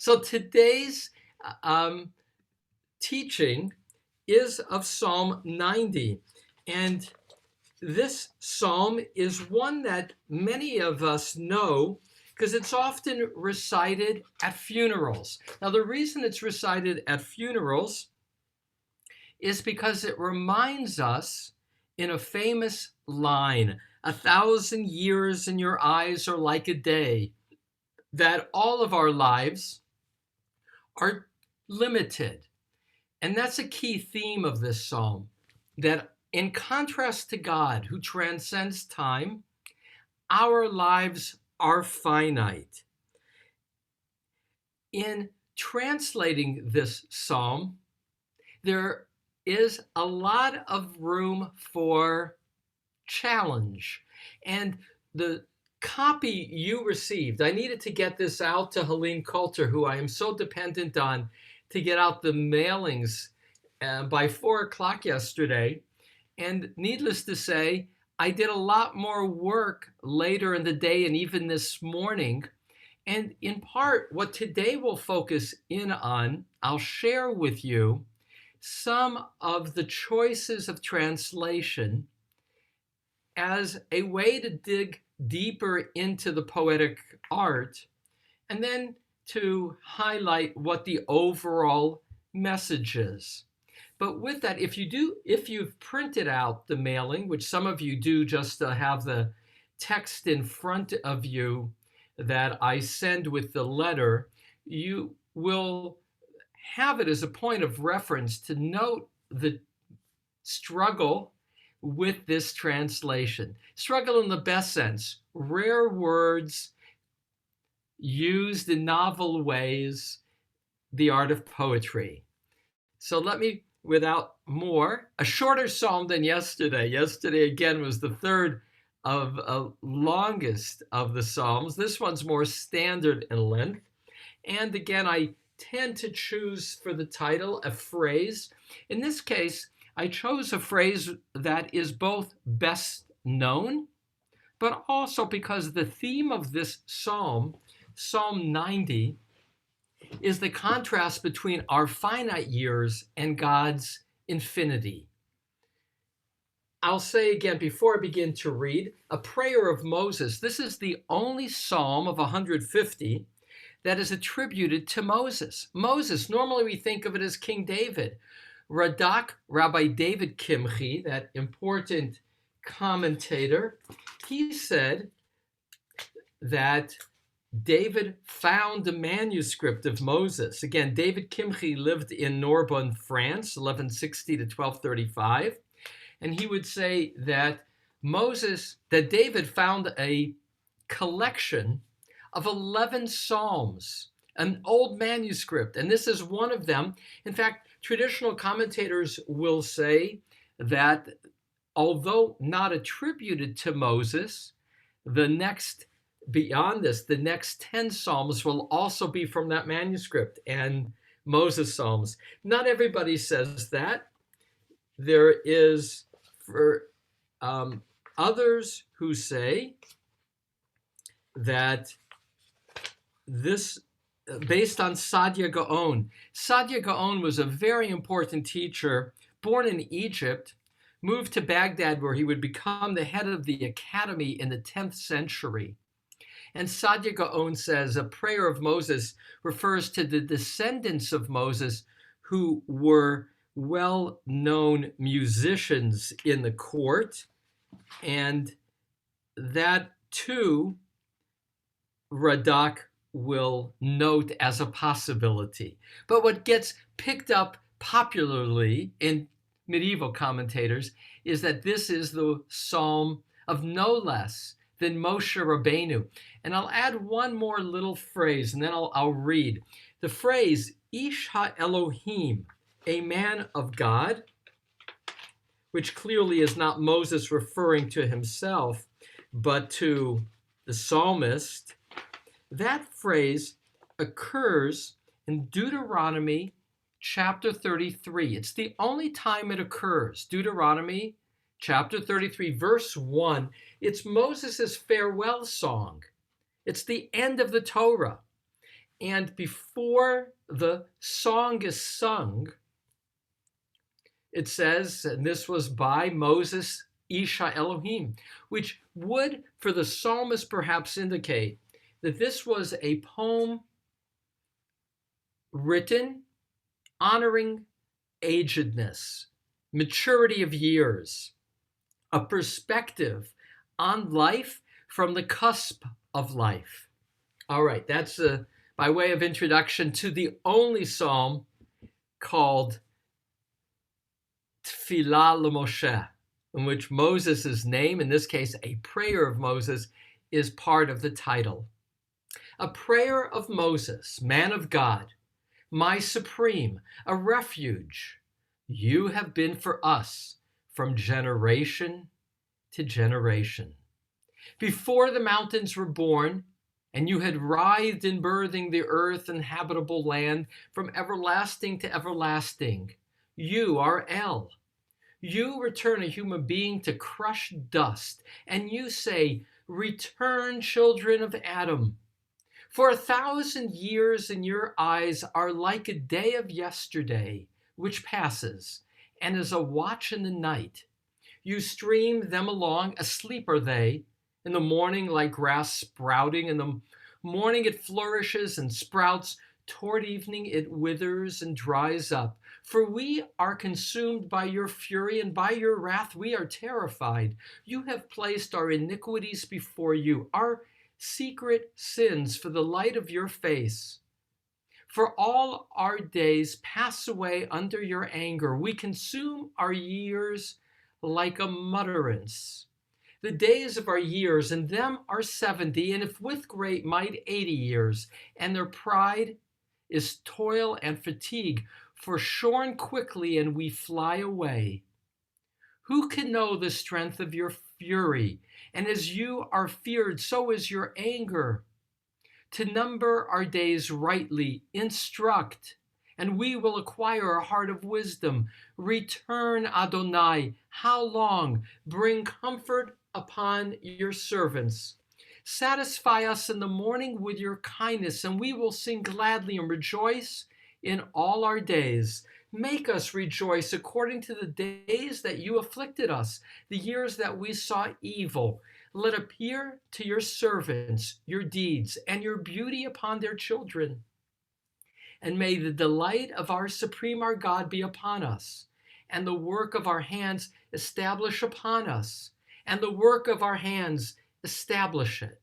So today's teaching is of Psalm 90. And this psalm is one that many of us know because it's often recited at funerals. Now, the reason it's recited at funerals is because it reminds us in a famous line, 1,000 years in your eyes are like a day, that all of our lives are limited. And that's a key theme of this psalm, that in contrast to God, who transcends time, our lives are finite. In translating this psalm, there is a lot of room for challenge. And the copy you received, I needed to get this out to Helene Coulter, who I am so dependent on to get out the mailings by 4 o'clock yesterday. And needless to say, I did a lot more work later in the day and even this morning. And in part, what today will focus in on, I'll share with you some of the choices of translation as a way to dig deeper into the poetic art, and then to highlight what the overall message is. But with that, if you've printed out the mailing, which some of you do just to have the text in front of you that I send with the letter, you will have it as a point of reference to note the struggle with this translation. Struggle in the best sense, rare words used in novel ways, the art of poetry. So let me, without more, a shorter psalm than yesterday. Yesterday, again, was the third of longest of the psalms. This one's more standard in length. And again, I tend to choose for the title a phrase. In this case, I chose a phrase that is both best known, but also because the theme of this psalm, Psalm 90, is the contrast between our finite years and God's infinity. I'll say again, before I begin to read, a prayer of Moses. This is the only psalm of 150 that is attributed to Moses. Moses, normally we think of it as King David. Radak, Rabbi David Kimchi, that important commentator, he said that David found a manuscript of Moses. Again, David Kimchi lived in Narbonne, France, 1160 to 1235. And he would say that David found a collection of 11 Psalms, an old manuscript, and this is one of them. In fact, traditional commentators will say that although not attributed to Moses, beyond this, the next 10 Psalms will also be from that manuscript and Moses Psalms. Not everybody says that. There is, for others who say that this, based on Sadia Gaon. Sadia Gaon was a very important teacher, born in Egypt, moved to Baghdad where he would become the head of the academy in the 10th century. And Sadia Gaon says a prayer of Moses refers to the descendants of Moses who were well-known musicians in the court, and that too Radak will note as a possibility. But what gets picked up popularly in medieval commentators is that this is the psalm of no less than Moshe Rabbeinu. And I'll add one more little phrase, and then I'll read. The phrase, Ish ha-Elohim, a man of God, which clearly is not Moses referring to himself, but to the psalmist. That phrase occurs in Deuteronomy chapter 33. It's the only time it occurs. Deuteronomy chapter 33, verse 1. It's Moses' farewell song. It's the end of the Torah. And before the song is sung, it says, and this was by Moses, Isha Elohim, which would, for the psalmist, perhaps indicate that this was a poem written honoring agedness, maturity of years, a perspective on life from the cusp of life. All right, that's by way of introduction to the only psalm called Tfilah LeMoshe, in which Moses' name, in this case a prayer of Moses, is part of the title. A prayer of Moses, man of God, my supreme, a refuge. You have been for us from generation to generation. Before the mountains were born, and you had writhed in birthing the earth and habitable land from everlasting to everlasting, you are El. You return a human being to crush dust, and you say, return, children of Adam. For 1,000 years in your eyes are like a day of yesterday, which passes, and is a watch in the night. You stream them along, asleep are they, in the morning like grass sprouting. In the morning it flourishes and sprouts. Toward evening it withers and dries up. For we are consumed by your fury, and by your wrath we are terrified. You have placed our iniquities before you, our secret sins for the light of your face. For all our days pass away under your anger. We consume our years like a mutterance. The days of our years, and them are 70, and if with great might 80 years, and their pride is toil and fatigue, for shorn quickly and we fly away. Who can know the strength of your fury? And as you are feared, so is your anger. To number our days rightly, instruct, and we will acquire a heart of wisdom. Return, Adonai, how long? Bring comfort upon your servants. Satisfy us in the morning with your kindness, and we will sing gladly and rejoice in all our days. Make us rejoice according to the days that you afflicted us, the years that we saw evil. Let appear to your servants your deeds and your beauty upon their children. And may the delight of our supreme, our God, be upon us, and the work of our hands establish upon us, and the work of our hands establish it.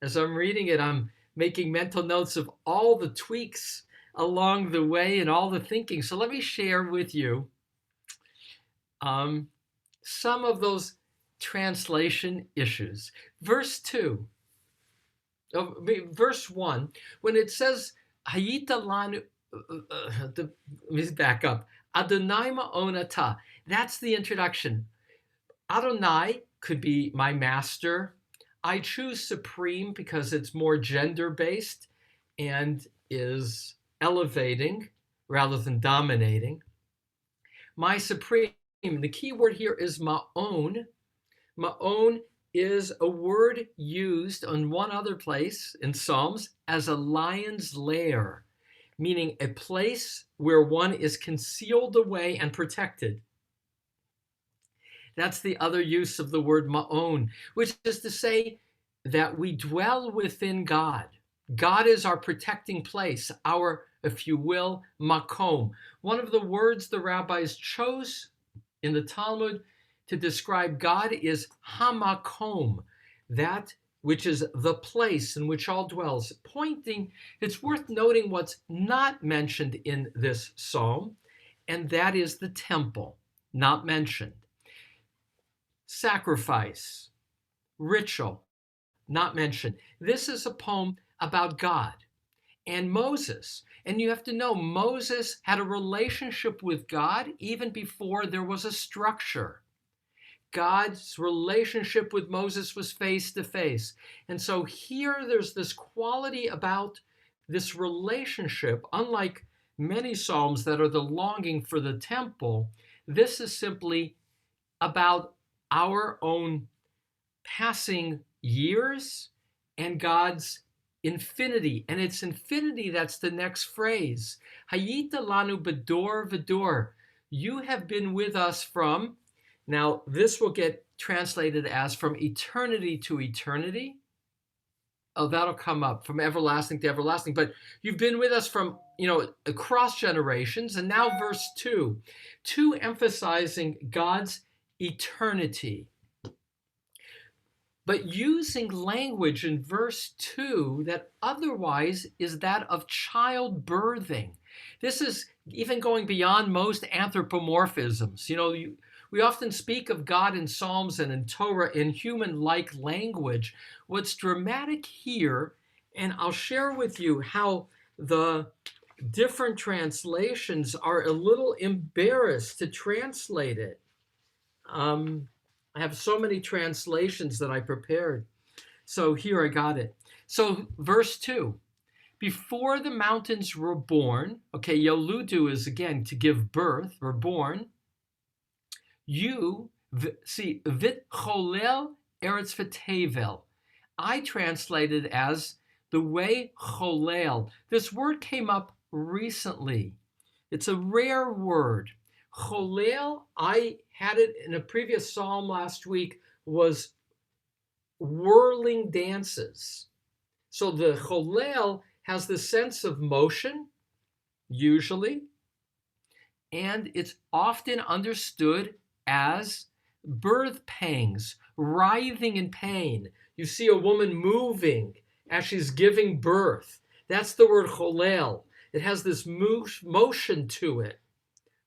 As I'm reading it, I'm making mental notes of all the tweaks along the way and all the thinking. So let me share with you some of those translation issues. Verse 1, when it says, Hayita lanu, let me back up. Adonai ma'onata. That's the introduction. Adonai could be my master. I choose supreme because it's more gender-based and is elevating rather than dominating. My supreme, the key word here is ma'on. Ma'on is a word used on one other place in Psalms as a lion's lair, meaning a place where one is concealed away and protected. That's the other use of the word ma'on, which is to say that we dwell within God. God is our protecting place, our, if you will, makom. One of the words the rabbis chose in the Talmud to describe God is hamakom, that which is the place in which all dwells. Pointing, it's worth noting what's not mentioned in this psalm, and that is the temple, not mentioned. Sacrifice, ritual, not mentioned. This is a poem about God and Moses. And you have to know, Moses had a relationship with God even before there was a structure. God's relationship with Moses was face to face. And so here there's this quality about this relationship, unlike many psalms that are the longing for the temple. This is simply about our own passing years and God's infinity, and it's infinity that's the next phrase. Hayita lanu bedor vedor. You have been with us from, now this will get translated as from eternity to eternity. Oh, that'll come up, from everlasting to everlasting. But you've been with us from, across generations. And now verse 2 emphasizing God's eternity, but using language in verse 2 that otherwise is that of childbirthing. This is even going beyond most anthropomorphisms. We often speak of God in Psalms and in Torah in human-like language. What's dramatic here, and I'll share with you how the different translations are a little embarrassed to translate it. I have so many translations that I prepared. So here I got it. So verse 2, before the mountains were born, okay, Yoludu is again to give birth, were born. You, see, vit cholel eretz v'tevel. I translated as the way cholel. This word came up recently. It's a rare word. Cholel, I had it in a previous psalm last week, was whirling dances. So the cholel has the sense of motion, usually, and it's often understood as birth pangs, writhing in pain. You see a woman moving as she's giving birth. That's the word cholel. It has this motion to it,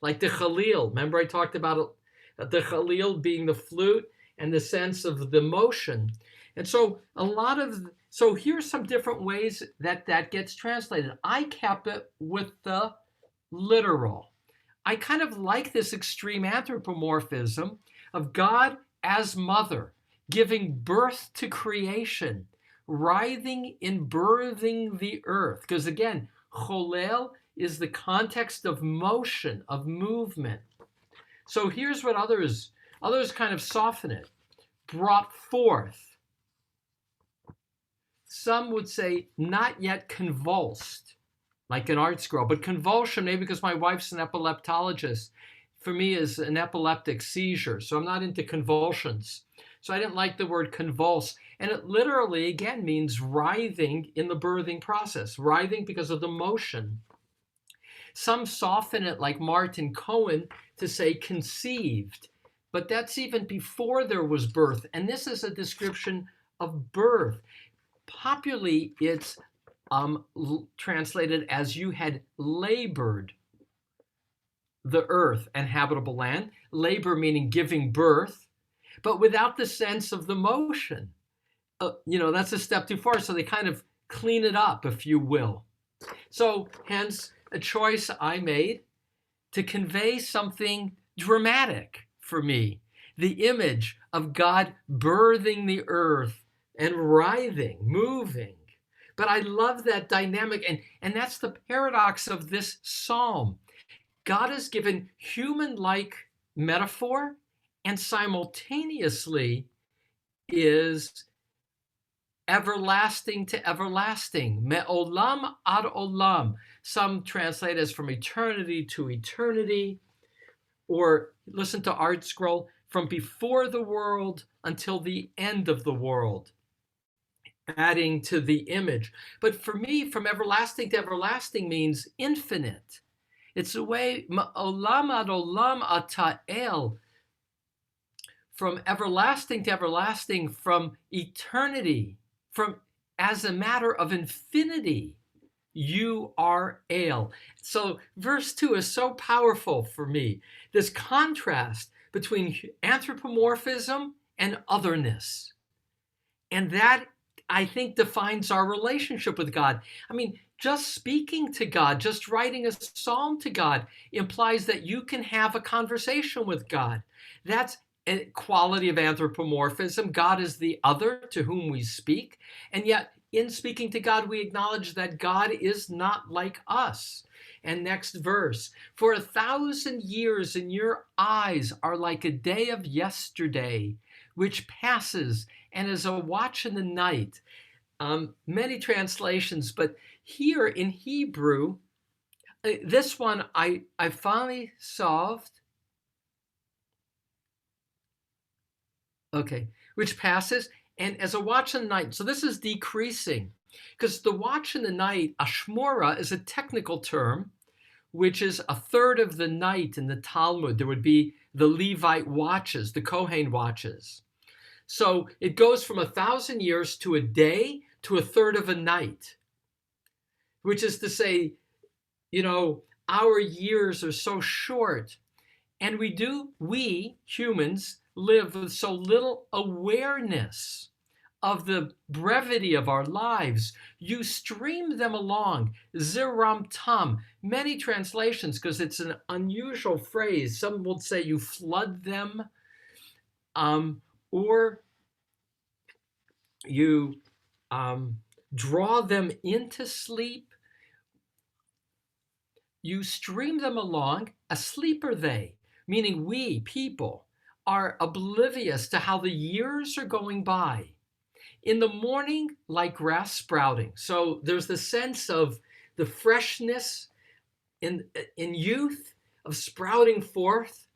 like the chalil. Remember I talked about the chalil being the flute and the sense of the motion. And so so here's some different ways that gets translated. I kept it with the literal. I kind of like this extreme anthropomorphism of God as mother, giving birth to creation, writhing in birthing the earth. Because again, cholel is the context of motion, of movement. So here's what others kind of soften it. Brought forth. Some would say not yet convulsed, like an art scroll, but convulsion, maybe because my wife's an epileptologist, for me is an epileptic seizure. So I'm not into convulsions. So I didn't like the word convulse. And it literally, again, means writhing in the birthing process, writhing because of the motion. Some soften it, like Martin Cohen, to say conceived, but that's even before there was birth. And this is a description of birth. Popularly, it's translated as you had labored the earth and habitable land. Labor meaning giving birth, but without the sense of the motion. That's a step too far. So they kind of clean it up, if you will. So hence a choice I made to convey something dramatic for me. The image of God birthing the earth and writhing, moving. But I love that dynamic, and that's the paradox of this psalm. God has given human-like metaphor and simultaneously is everlasting to everlasting. Me'olam ad olam. Some translate as from eternity to eternity, or listen to Art Scroll, from before the world until the end of the world, adding to the image. But for me, from everlasting to everlasting means infinite. It's a way, olam ad olam ata'el, from everlasting to everlasting, from eternity, from as a matter of infinity, you are ale. So verse 2 is so powerful for me. This contrast between anthropomorphism and otherness. And that, I think, defines our relationship with God. I mean, just speaking to God, just writing a psalm to God implies that you can have a conversation with God. That's a quality of anthropomorphism. God is the other to whom we speak. And yet, in speaking to God, we acknowledge that God is not like us. And next verse, for 1,000 years in your eyes are like a day of yesterday, which passes and is a watch in the night. many translations, but here in Hebrew, this one I finally solved. Okay, which passes, and as a watch in the night. So this is decreasing, because the watch in the night, ashmora, is a technical term, which is a third of the night in the Talmud. There would be the Levite watches, the Kohen watches. So it goes from 1,000 years to a day to a third of a night, which is to say, our years are so short, and we humans live with so little awareness of the brevity of our lives. You stream them along, ziram tam, many translations, because it's an unusual phrase. Some will say you flood them, or you draw them into sleep. You stream them along. Asleep are they, meaning we, people, are oblivious to how the years are going by. In the morning, like grass sprouting. So there's the sense of the freshness in youth, of sprouting forth.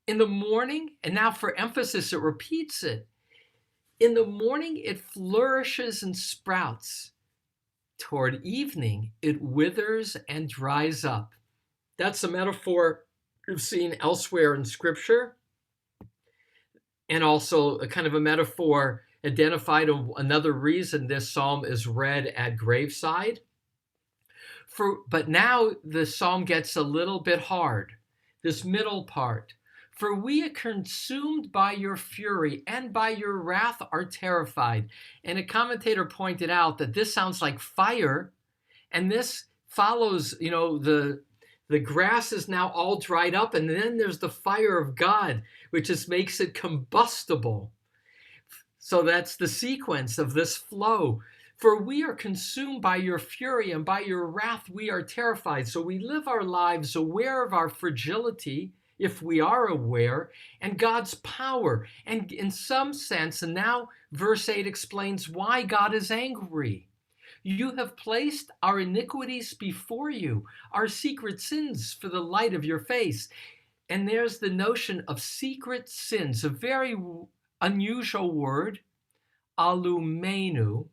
In the morning, and now for emphasis, it repeats it. In the morning, it flourishes and sprouts. Toward evening, it withers and dries up. That's a metaphor we've seen elsewhere in Scripture, and also a kind of a metaphor identified of another reason this psalm is read at graveside. But now the psalm gets a little bit hard, this middle part. For we are consumed by your fury, and by your wrath are terrified. And a commentator pointed out that this sounds like fire, and this follows, the grass is now all dried up, and then there's the fire of God, which just makes it combustible. So that's the sequence of this flow. For we are consumed by your fury, and by your wrath we are terrified. So we live our lives aware of our fragility, if we are aware, and God's power. And in some sense, and now verse 8 explains why God is angry. You have placed our iniquities before you, our secret sins for the light of your face. And there's the notion of secret sins, a very unusual word, alumenu,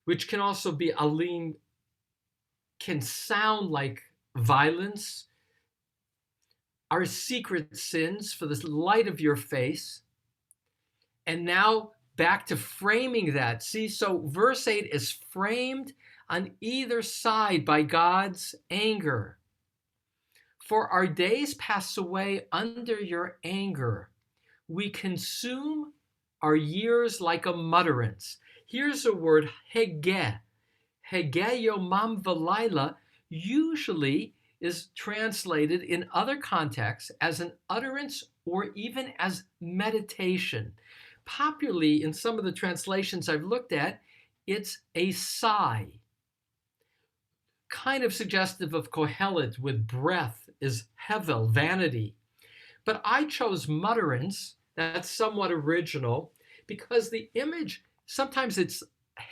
which can also be alim, can sound like violence. Our secret sins for the light of your face. And now back to framing that. See, so verse 8 is framed on either side by God's anger. For our days pass away under your anger. We consume our years like a mutterance. Here's a word, hege. Hege yomam v'layla usually is translated in other contexts as an utterance or even as meditation. Popularly, in some of the translations I've looked at, it's a sigh, kind of suggestive of Kohelet with breath is hevel, vanity. But I chose mutterance, that's somewhat original, because the image, sometimes it's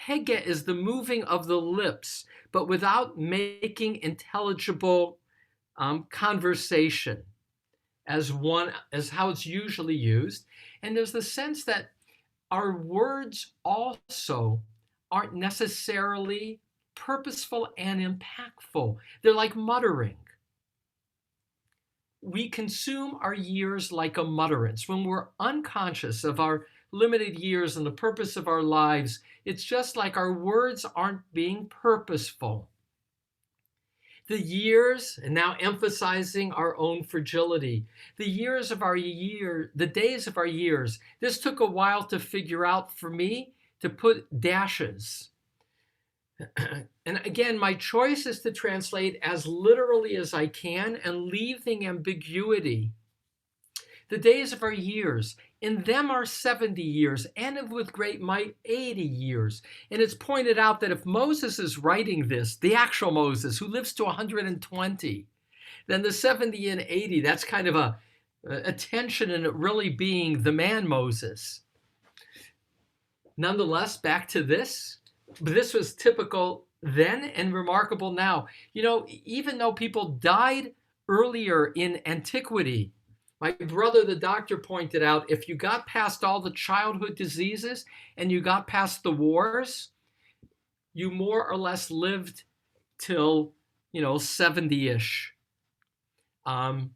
hege is the moving of the lips, but without making intelligible conversation as how it's usually used. And there's the sense that our words also aren't necessarily purposeful and impactful. They're like muttering. We consume our years like a mutterance. When we're unconscious of our limited years and the purpose of our lives, it's just like our words aren't being purposeful. The years, and now emphasizing our own fragility, the days of our years, this took a while to figure out for me, to put dashes. And again, my choice is to translate as literally as I can and leave the ambiguity. The days of our years, in them are 70 years, and with great might 80 years. And it's pointed out that if Moses is writing this, the actual Moses, who lives to 120, then the 70 and 80, that's kind of a tension in it really being the man Moses. Nonetheless, back to this. This was typical then and remarkable now. Even though people died earlier in antiquity, my brother, the doctor, pointed out if you got past all the childhood diseases and you got past the wars, you more or less lived till, 70-ish.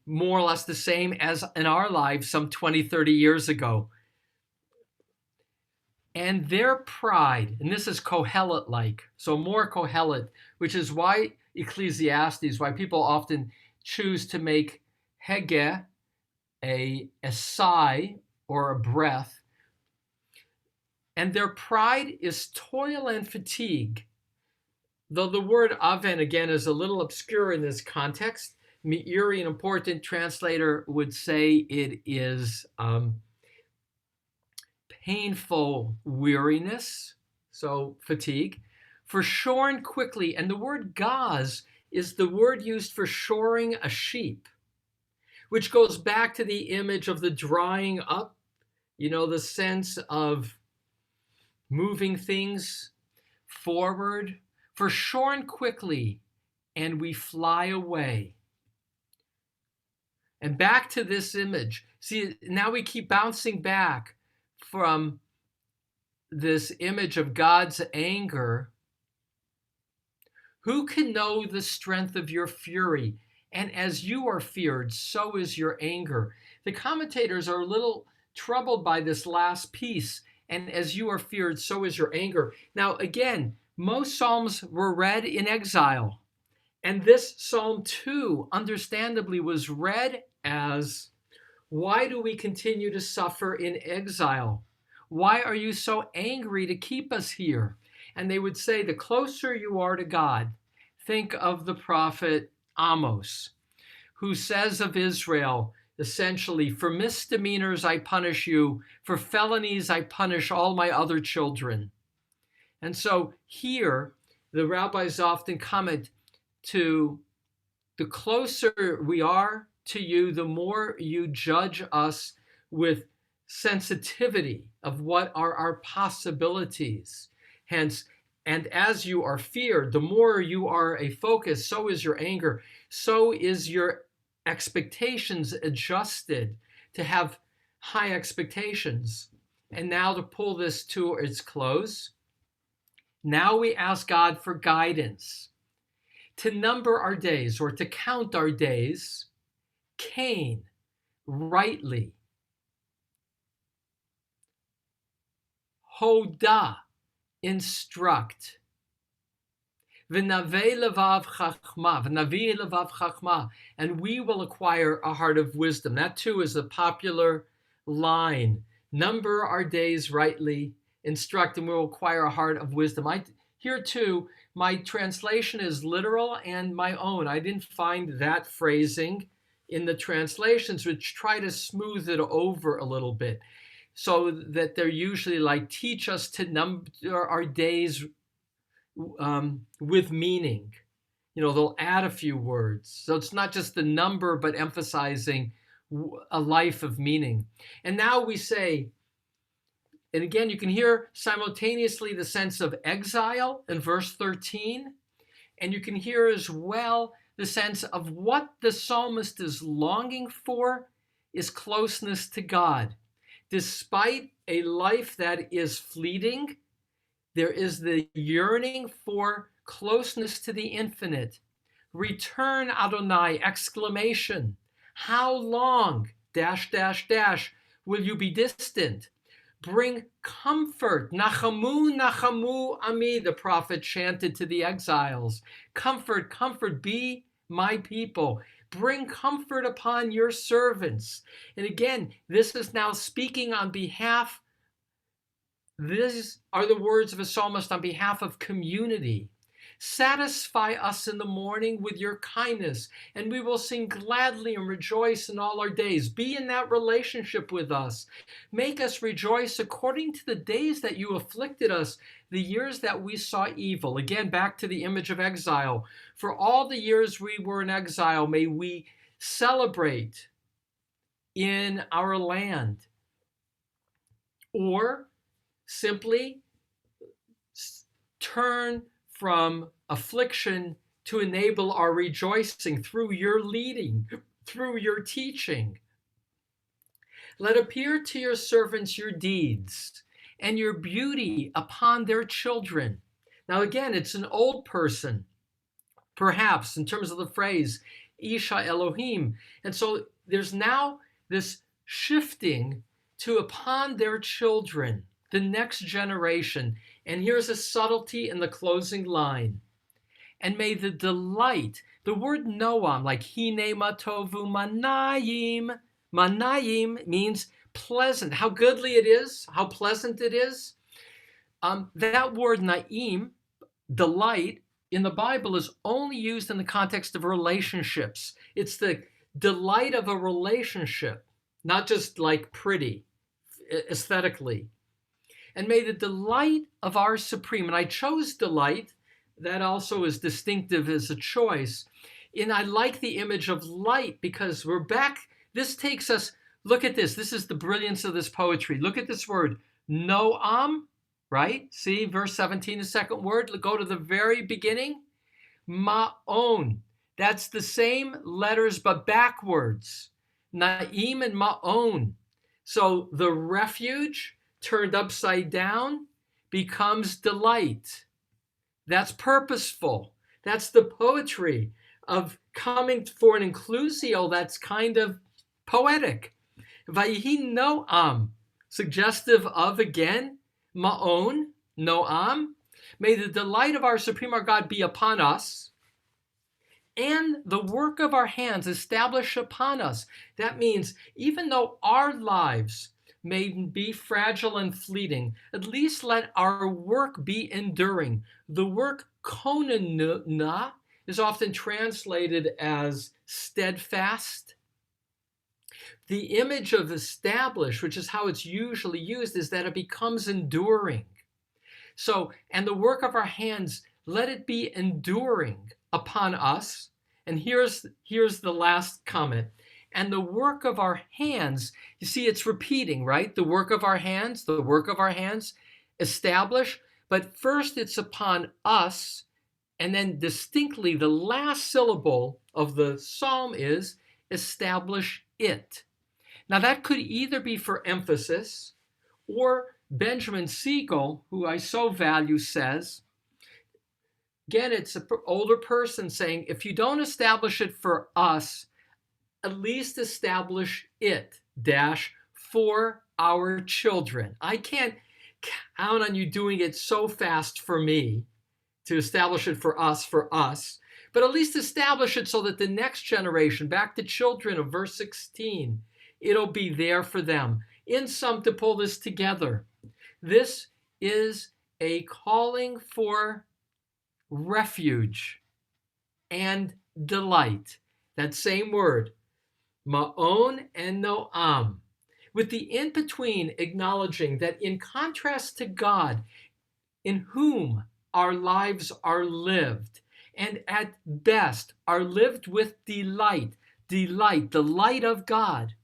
More or less the same as in our lives some 20, 30 years ago. And their pride, and this is Kohelet-like, so more Kohelet, which is why Ecclesiastes, why people often choose to make Hege a sigh or a breath. And their pride is toil and fatigue. Though the word aven, again, is a little obscure in this context, Meiri, an important translator, would say it is painful weariness, so fatigue, for shorn quickly. And the word gaz is the word used for shoring a sheep, which goes back to the image of the drying up, the sense of moving things forward, for shorn quickly, and we fly away. And back to this image. See, now we keep bouncing back from this image of God's anger. Who can know the strength of your fury? And as you are feared, so is your anger. The commentators are a little troubled by this last piece. And as you are feared, so is your anger. Now, again, most Psalms were read in exile. And this Psalm 2, understandably, was read as, why do we continue to suffer in exile? Why are you so angry to keep us here? And they would say, the closer you are to God, think of the prophet Amos, who says of Israel, essentially, for misdemeanors I punish you, for felonies I punish all my other children. And so here, the rabbis often comment to the closer we are to you, the more you judge us with sensitivity of what are our possibilities. Hence, and as you are feared, the more you are a focus, so is your anger, so is your expectations adjusted to have high expectations. And now to pull this to its close, now we ask God for guidance to number our days or to count our days, Cain, rightly, Hoda, instruct, V'navei levav chachma, and we will acquire a heart of wisdom. That too is a popular line. Number our days rightly, instruct, and we will acquire a heart of wisdom. Here too, my translation is literal and my own. I didn't find that phrasing in the translations, which try to smooth it over a little bit, so that they're usually like, teach us to number our days with meaning. They'll add a few words. So it's not just the number, but emphasizing a life of meaning. And now we say, and again, you can hear simultaneously the sense of exile in verse 13, and you can hear as well the sense of what the psalmist is longing for is closeness to God. Despite a life that is fleeting, there is the yearning for closeness to the infinite. Return, Adonai, exclamation. How long, dash, dash, dash, will you be distant? Bring comfort. Nachamu, nachamu, ami, the prophet chanted to the exiles. Comfort, comfort, be my people. Bring comfort upon your servants. And again, this is now speaking on behalf, these are the words of a psalmist on behalf of community. Satisfy us in the morning with your kindness, and we will sing gladly and rejoice in all our days. Be in that relationship with us. Make us rejoice according to the days that you afflicted us, the years that we saw evil. Again, back to the image of exile. For all the years we were in exile, may we celebrate in our land. Or simply turn from affliction to enable our rejoicing through your leading, through your teaching. Let appear to your servants your deeds and your beauty upon their children. Now, again, it's an old person, perhaps, in terms of the phrase, Isha Elohim. And so there's now this shifting to upon their children, the next generation. And here's a subtlety in the closing line. And may the delight, the word noam, like hine matovu manayim, manayim means pleasant, how goodly it is, how pleasant it is. That word naim, delight, in the Bible is only used in the context of relationships. It's the delight of a relationship, not just like pretty, aesthetically. And may the delight of our supreme, and I chose delight, that also is distinctive as a choice. And I like the image of light because we're back. This takes us, look at this. This is the brilliance of this poetry. Look at this word, noam, right? See, verse 17, the second word. Go to the very beginning. Ma'on. That's the same letters, but backwards. Na'im and ma'on. So the refuge turned upside down becomes delight. That's purposeful. That's the poetry of coming for an inclusio that's kind of poetic. Vayihi noam, suggestive of, again, ma'on, noam. May the delight of our Supreme, our God, be upon us, and the work of our hands establish upon us. That means even though our lives may be fragile and fleeting, at least let our work be enduring. The work konana is often translated as steadfast. The image of establish, which is how it's usually used, is that it becomes enduring. So, and the work of our hands, let it be enduring upon us. And here's the last comment. And the work of our hands, you see, it's repeating, right? The work of our hands, establish. But first it's upon us. And then distinctly, the last syllable of the psalm is establish it. Now that could either be for emphasis, or Benjamin Siegel, who I so value, says, again, it's an older person saying, if you don't establish it for us, at least establish it, for our children. I can't count on you doing it so fast for me to establish it for us, but at least establish it so that the next generation, back to children of verse 16, it'll be there for them. In sum, to pull this together, this is a calling for refuge and delight. That same word, ma'on and noam, with the in-between acknowledging that in contrast to God, in whom our lives are lived, and at best are lived with delight, the light of God.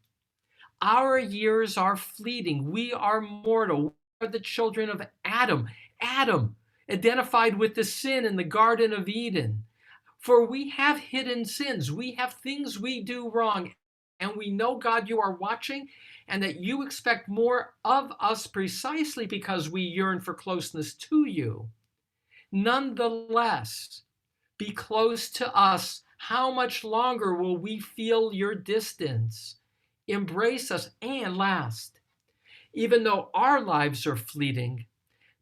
Our years are fleeting. We are mortal. We are the children of Adam. Adam, identified with the sin in the Garden of Eden. For we have hidden sins. We have things we do wrong. And we know, God, you are watching, and that you expect more of us precisely because we yearn for closeness to you. Nonetheless, be close to us. How much longer will we feel your distance? Embrace us. And last, even though our lives are fleeting,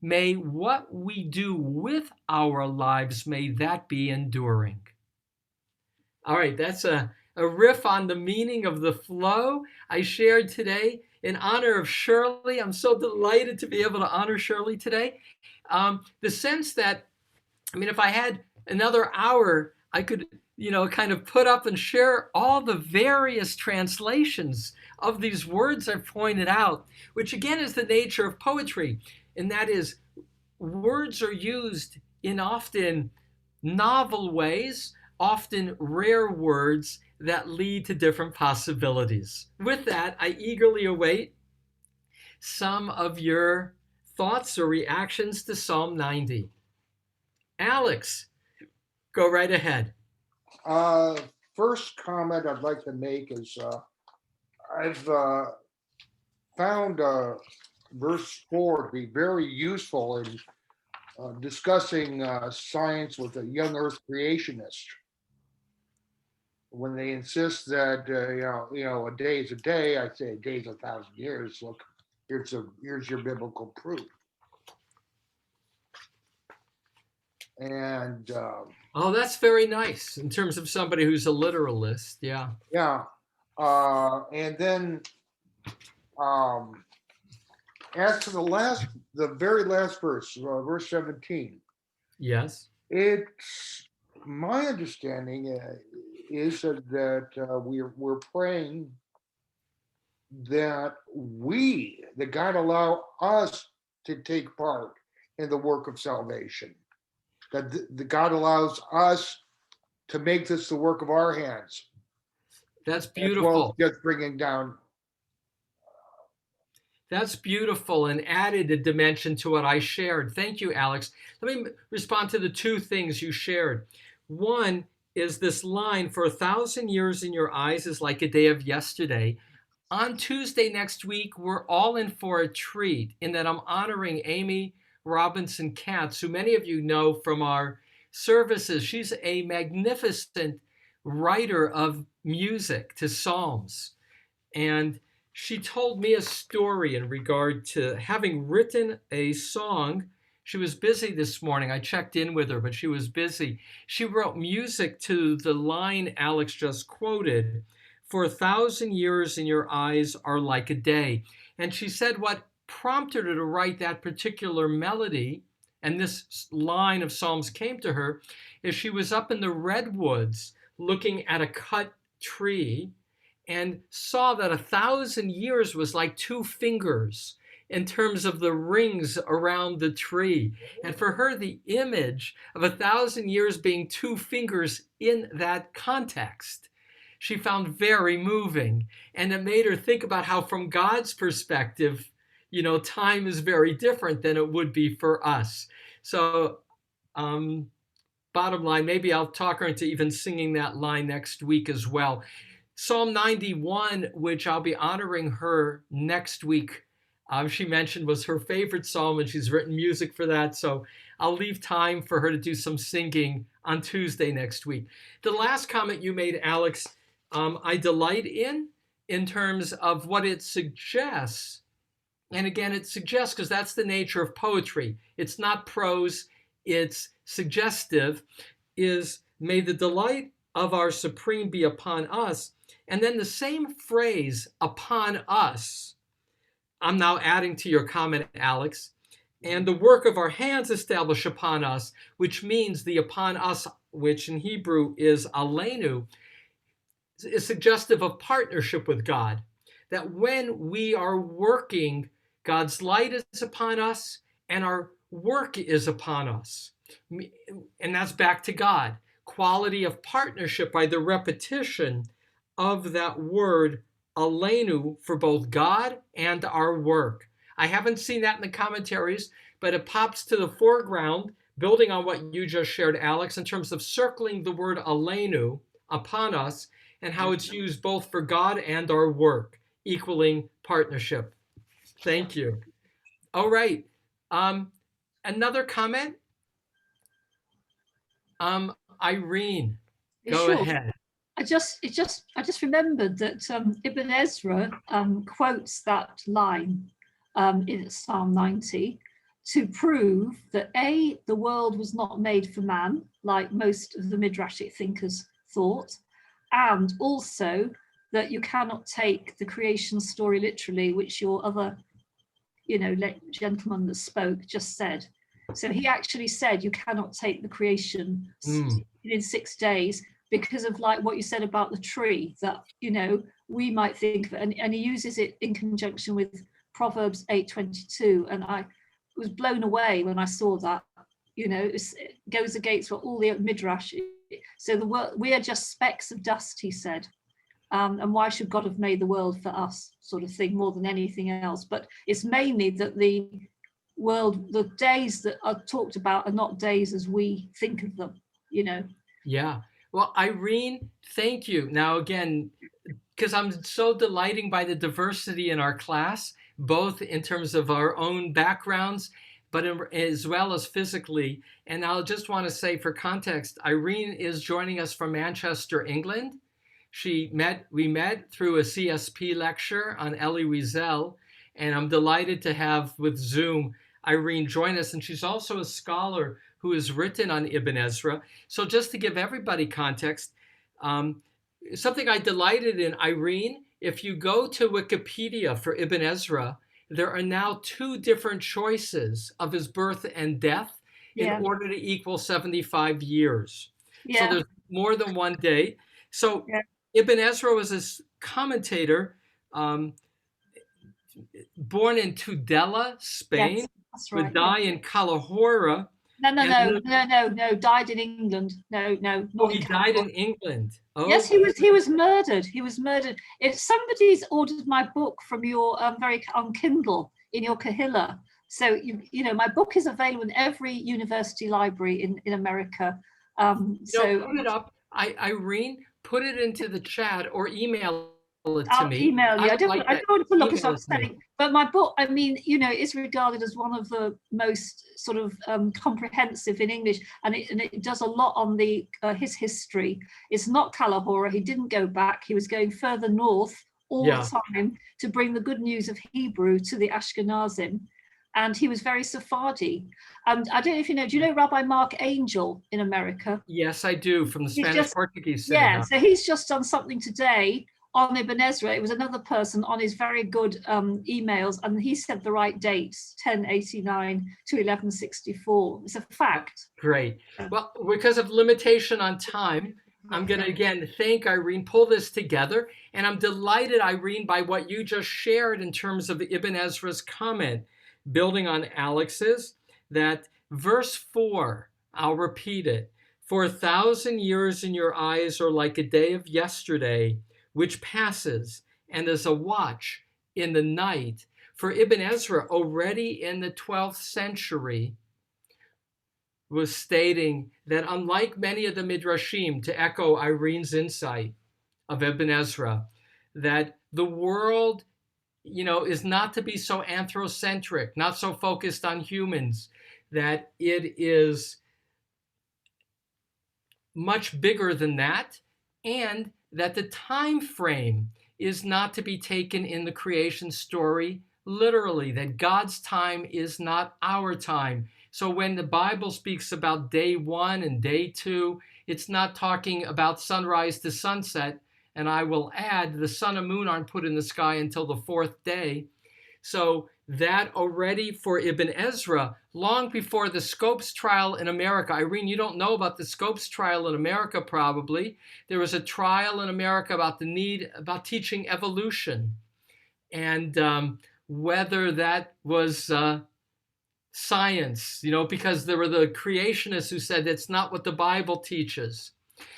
may what we do with our lives, may that be enduring. All right, that's a riff on the meaning of the flow I shared today in honor of Shirley. I'm so delighted to be able to honor Shirley today. The sense that, if I had another hour, I could, kind of put up and share all the various translations of these words I've pointed out, which again is the nature of poetry. And that is, words are used in often novel ways, often rare words that lead to different possibilities. With that, I eagerly await some of your thoughts or reactions to Psalm 90? Alex, go right ahead. First comment I'd like to make is I've found verse 4 to be very useful in discussing science with a young Earth creationist. When they insist that a day is a day, I say a day is 1,000 years. Look, here's your biblical proof. And oh, that's very nice in terms of somebody who's a literalist. Yeah. Yeah. And then as to the very last verse, verse 17. Yes. It's my understanding is that we're praying that God allow us to take part in the work of salvation. That the God allows us to make this the work of our hands. That's beautiful. As well as just bringing down. That's beautiful and added a dimension to what I shared. Thank you, Alex. Let me respond to the two things you shared. One is this line, for 1,000 years in your eyes is like a day of yesterday. On Tuesday next week, we're all in for a treat in that I'm honoring Amy Robinson Katz, who many of you know from our services. She's a magnificent writer of music to Psalms. And she told me a story in regard to having written a song. She was busy this morning. I checked in with her, but she was busy. She wrote music to the line Alex just quoted, for 1,000 years in your eyes are like a day. And she said what prompted her to write that particular melody, and this line of Psalms came to her, is she was up in the redwoods looking at a cut tree and saw that 1,000 years was like 2 fingers in terms of the rings around the tree. And for her, the image of 1,000 years being 2 fingers in that context, she found very moving. And it made her think about how, from God's perspective, time is very different than it would be for us. So, bottom line, maybe I'll talk her into even singing that line next week as well. Psalm 91, which I'll be honoring her next week, she mentioned was her favorite psalm, and she's written music for that. So I'll leave time for her to do some singing on Tuesday next week. The last comment you made, Alex, I delight in terms of what it suggests. And again, it suggests, because that's the nature of poetry. It's not prose, it's suggestive, is may the delight of our Supreme be upon us. And then the same phrase, upon us, I'm now adding to your comment, Alex, and the work of our hands establish upon us, which means the upon us, which in Hebrew is aleinu, is suggestive of partnership with God. That when we are working, God's light is upon us and our work is upon us. And that's back to God. Quality of partnership by the repetition of that word aleinu for both God and our work. I haven't seen that in the commentaries, but it pops to the foreground, building on what you just shared, Alex, in terms of circling the word aleinu, upon us, and how it's used both for God and our work, equaling partnership. Thank you. All right. Another comment? Irene, go ahead. I just remembered that Ibn Ezra quotes that line in Psalm 90 to prove that A, the world was not made for man, like most of the Midrashic thinkers thought, and also that you cannot take the creation story literally, which your other, gentleman that spoke just said. So he actually said you cannot take the creation in 6 days, because of like what you said about the tree, that we might think of it, and he uses it in conjunction with Proverbs 8:22, and I was blown away when I saw that. It goes against what all the midrash. So we are just specks of dust, he said, and why should God have made the world for us, sort of thing, more than anything else. But it's mainly that the world, the days that are talked about are not days as we think of them, you know. Yeah. Well, Irene, thank you. Now, again, because I'm so delighting by the diversity in our class, both in terms of our own backgrounds, but as well as physically. And I'll just want to say for context, Irene is joining us from Manchester, England. We met through a CSP lecture on Elie Wiesel, and I'm delighted to have with Zoom Irene join us. And she's also a scholar who has written on Ibn Ezra. So just to give everybody context, something I delighted in, Irene, if you go to Wikipedia for Ibn Ezra, there are now 2 different choices of his birth and death in order to equal 75 years. So there's more than one date. So Ibn Ezra was a commentator born in Tudela, Spain, Yes, that's right, would die in Calahorra. No, died in England. No, Oh, he died in England. Oh. Yes, he was murdered. He was murdered. If somebody's ordered my book from your on Kindle in your Kahila, so you know my book is available in every university library in America. So put it up, Irene. Put it into the chat or email it to I'll me. email you. I don't want to look as I'm saying. saying, but my book, I mean, you know, is regarded as one of the most sort of comprehensive in English, and it does a lot on the his history. It's not Kalahora. He didn't go back. He was going further north all the time to bring the good news of Hebrew to the Ashkenazim, and he was very Sephardi. And I don't know if you know. Do you know Rabbi Mark Angel in America? Yes, I do, from the Spanish Portuguese synagogue. Yeah, so he's just done something today on Ibn Ezra. It was another person on his very good emails, and he said the right dates, 1089 to 1164. It's a fact. Great. Well, because of limitation on time, I'm going to again thank Irene, pull this together, and I'm delighted, Irene, by what you just shared in terms of Ibn Ezra's comment, building on Alex's, that verse 4, I'll repeat it, for 1,000 years in your eyes are like a day of yesterday, which passes and is a watch in the night. For Ibn Ezra, already in the 12th century, was stating that unlike many of the Midrashim, to echo Irene's insight of Ibn Ezra, that the world, you know, is not to be so anthrocentric, not so focused on humans, that it is much bigger than that, and that the time frame is not to be taken in the creation story literally, that God's time is not our time. So when the Bible speaks about day 1 and day 2, it's not talking about sunrise to sunset. And I will add, the sun and moon aren't put in the sky until the 4th day. So that already for Ibn Ezra, long before the Scopes trial in America. Irene, you don't know about the Scopes trial in America probably. There was a trial in America about the need, about teaching evolution, and whether that was science, you know, because there were the creationists who said that's not what the Bible teaches.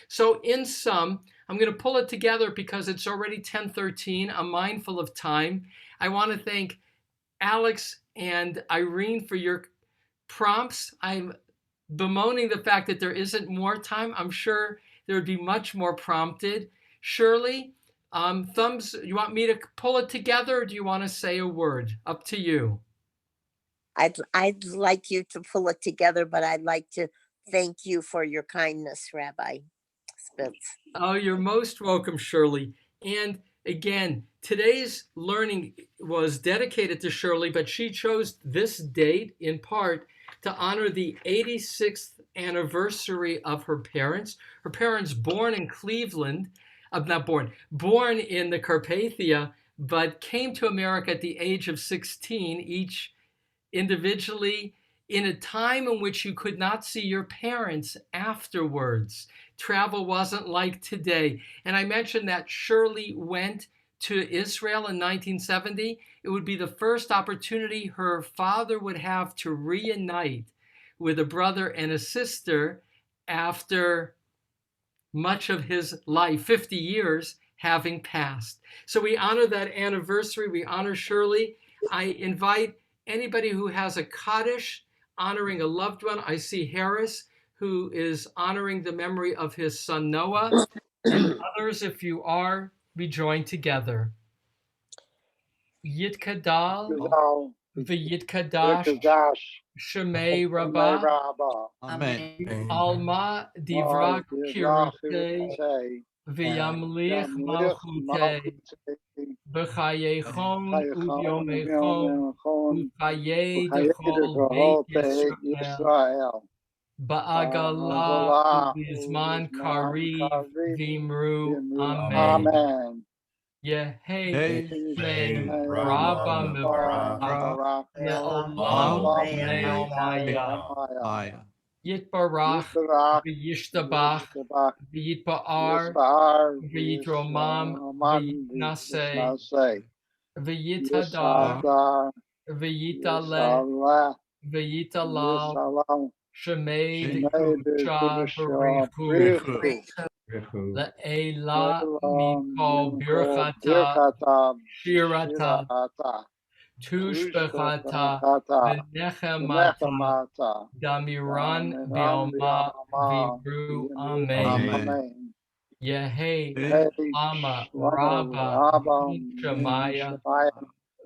So in sum, I'm going to pull it together because it's already 10:13. I'm mindful of time. I want to thank Alex and Irene for your prompts. I'm bemoaning the fact that there isn't more time. I'm sure there would be much more prompted. Shirley, thumbs, you want me to pull it together, or do you want to say a word? Up to you. I'd like you to pull it together, but I'd like to thank you for your kindness, Rabbi Spitz. Oh, you're most welcome, Shirley. And again, today's learning was dedicated to Shirley, but she chose this date in part to honor the 86th anniversary of her parents. Her parents born in Cleveland, born in the Carpathia, but came to America at the age of 16, each individually, in a time in which you could not see your parents afterwards. Travel wasn't like today. And I mentioned that Shirley went to Israel in 1970. It would be the first opportunity her father would have to reunite with a brother and a sister after much of his life, 50 years having passed. So we honor that anniversary. We honor Shirley. I invite Anybody who has a Kaddish honoring a loved one, I see Harris, who is honoring the memory of his son Noah, and others, if you are, we join together. Yitkadal, Yizal, v'yitkadash, Yekadash, shemei rabah, Rabba, Amen. alma divrak kirute, Kirate, v'yamlich Yamlich, malchute, b'chayechon uvyomechon, u'chaye dechol beit Yisrael, ba'agala u'bizman kariv v'imru amen. Amen. Yehi Shmei Rabba Mivarach Le'olam Le'omaya Yitbarach V'yishtabach V'yitba'ar V'yitromam V'yitnaseh V'yitadar V'yitaleh V'yitalal Shemei Dechusha B'richu Le'ela Mikol Birchata Shirata Tushbechata V'nechemata Damiran V'yoma V'imru Amen. Yehi Lama Rabba Shamaya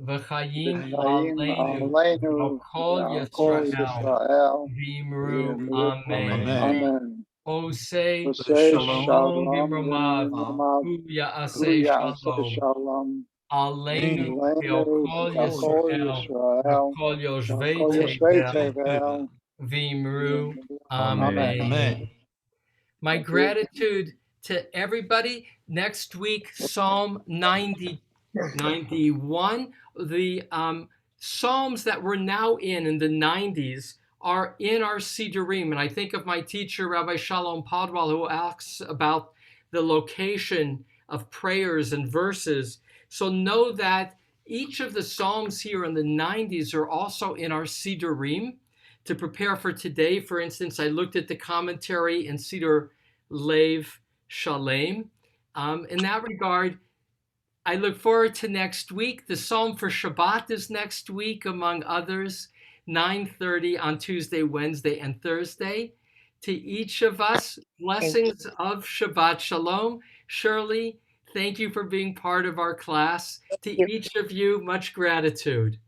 V'chayim Aleinu V'kol Yisrael V'imru Amen. Amen. Osei Shalom, Shalom B'mramav Hu Ya'aseh Shalom Shalom. Aleinu Aleinu V'kol V'kol Yisrael Yisrael. V'kol Yoshvei V'kol Yoshvei Tevel Tevel. V'imru Amen. Amen. My gratitude to everybody. Next week, Psalm 91. The Psalms that we're now in the 90s are in our Sidurim. And I think of my teacher, Rabbi Shalom Podwal, who asks about the location of prayers and verses. So know that each of the Psalms here in the 90s are also in our Sidurim. To prepare for today, for instance, I looked at the commentary in Siddur Lev Shalem. In that regard, I look forward to next week. The Psalm for Shabbat is next week, among others, 9:30 on Tuesday, Wednesday, and Thursday. To each of us, blessings of Shabbat Shalom. Shirley, thank you for being part of our class. To each of you, much gratitude.